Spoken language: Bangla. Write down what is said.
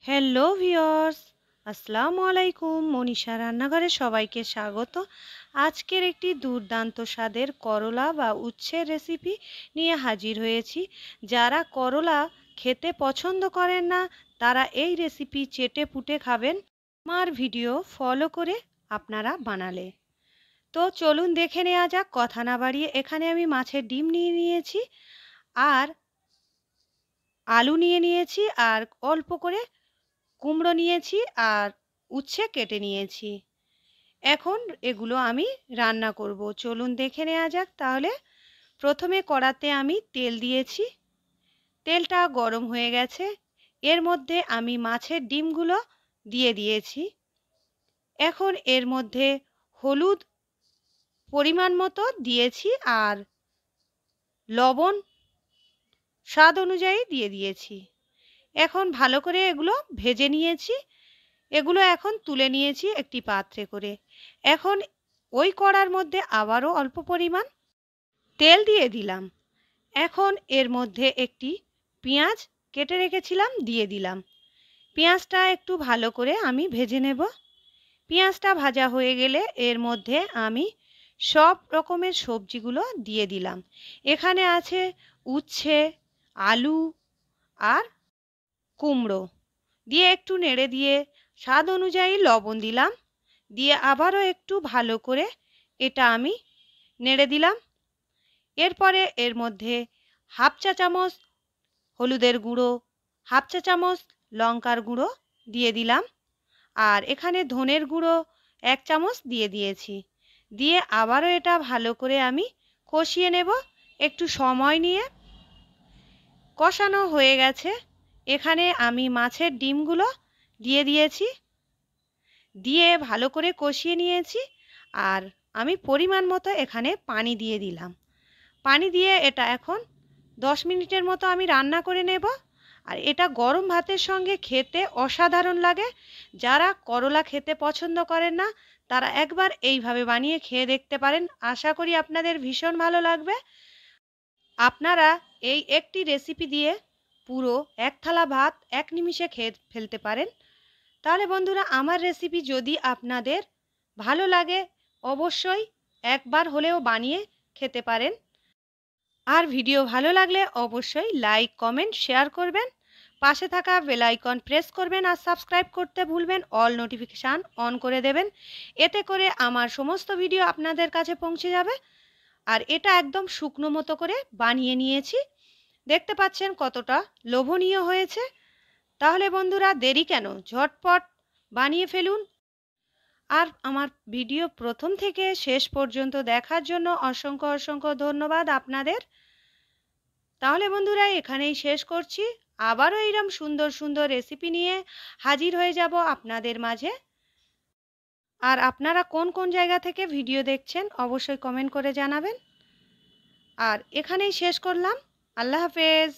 হ্যালো ভিউয়ার্স, আসসালামু আলাইকুম। মনীষা রান্নাঘরে সবাইকে স্বাগত। আজকের একটি দুর্দান্ত স্বাদের করলা বা উচ্ছের রেসিপি নিয়ে হাজির হয়েছি। যারা করলা খেতে পছন্দ করেন না তারা এই রেসিপি চেটে পুটে খাবেন আমার ভিডিও ফলো করে আপনারা বানালে। তো চলুন দেখে নেওয়া যাক। কথা না বাড়িয়ে এখানে আমি মাছের ডিম নিয়ে নিয়েছি, আর আলু নিয়ে নিয়েছি, আর অল্প করে কুমড়ো নিয়েছি, আর উচ্ছে কেটে নিয়েছি। এখন এগুলো আমি রান্না করব। চলুন দেখে নেওয়া যাক তাহলে। প্রথমে কড়াতে আমি তেল দিয়েছি, তেলটা গরম হয়ে গেছে। এর মধ্যে আমি মাছের ডিমগুলো দিয়ে দিয়েছি। এখন এর মধ্যে হলুদ পরিমাণ মতো দিয়েছি, আর লবণ স্বাদ অনুযায়ী দিয়ে দিয়েছি। এখন ভালো করে এগুলো ভেজে নিয়েছি। এগুলো এখন তুলে নিয়েছি একটি পাত্রে করে। এখন ওই কড়ার মধ্যে আবারও অল্প পরিমাণ তেল দিয়ে দিলাম। এখন এর মধ্যে একটি পেঁয়াজ কেটে রেখেছিলাম দিয়ে দিলাম। পেঁয়াজটা একটু ভালো করে আমি ভেজে নেব। পেঁয়াজটা ভাজা হয়ে গেলে এর মধ্যে আমি সব রকমের সবজিগুলো দিয়ে দিলাম। এখানে আছে উচ্ছে, আলু আর কুমড়ো। দিয়ে একটু নেড়ে দিয়ে স্বাদ অনুযায়ী লবণ দিলাম। দিয়ে আবারও একটু ভালো করে এটা আমি নেড়ে দিলাম। এরপরে এর মধ্যে হাফ চা চামচ হলুদের গুঁড়ো, হাফ চা চামচ লঙ্কার গুঁড়ো দিয়ে দিলাম, আর এখানে ধনের গুঁড়ো 1 চামচ দিয়ে দিয়েছি। দিয়ে আবারও এটা ভালো করে আমি কষিয়ে নেব একটু সময় নিয়ে। কষানো হয়ে গেছে। এখানে আমি মাছের ডিমগুলো দিয়ে দিয়েছি, দিয়ে ভালো করে কষিয়ে নিয়েছি। আর আমি পরিমাণ মতো এখানে পানি দিয়ে দিলাম। পানি দিয়ে এটা এখন 10 মিনিটের মতো আমি রান্না করে নেব। আর এটা গরম ভাতের সঙ্গে খেতে অসাধারণ লাগে। যারা করলা খেতে পছন্দ করেন না তারা একবার এইভাবে বানিয়ে খেয়ে দেখতে পারেন। আশা করি আপনাদের ভীষণ ভালো লাগবে। আপনারা এই একটি রেসিপি দিয়ে পুরো এক থালা ভাত এক নিমিষে খেয়ে ফেলতে পারেন। তাহলে বন্ধুরা, আমার রেসিপি যদি আপনাদের ভালো লাগে অবশ্যই একবার হলেও বানিয়ে খেতে পারেন। আর ভিডিও ভালো লাগলে অবশ্যই লাইক, কমেন্ট, শেয়ার করবেন। পাশে থাকা বেল আইকন প্রেস করবেন, আর সাবস্ক্রাইব করতে ভুলবেন অল নোটিফিকেশান অন করে দেবেন। এতে করে আমার সমস্ত ভিডিও আপনাদের কাছে পৌঁছে যাবে। আর এটা একদম শুকনো মতো করে বানিয়ে নিয়েছি। দেখতে পাচ্ছেন কতটা লোভনীয় হয়েছে। তাহলে বন্ধুরা দেরি কেন, ঝটপট বানিয়ে ফেলুন। আর আমার ভিডিও প্রথম থেকে শেষ পর্যন্ত দেখার জন্য অসংখ্য অসংখ্য ধন্যবাদ আপনাদের। তাহলে বন্ধুরা এখানেই শেষ করছি। আবারও এইরকম সুন্দর সুন্দর রেসিপি নিয়ে হাজির হয়ে যাব আপনাদের মাঝে। আর আপনারা কোন কোন জায়গা থেকে ভিডিও দেখছেন অবশ্যই কমেন্ট করে জানাবেন। আর এখানেই শেষ করলাম। আল্লাহ হাফেজ।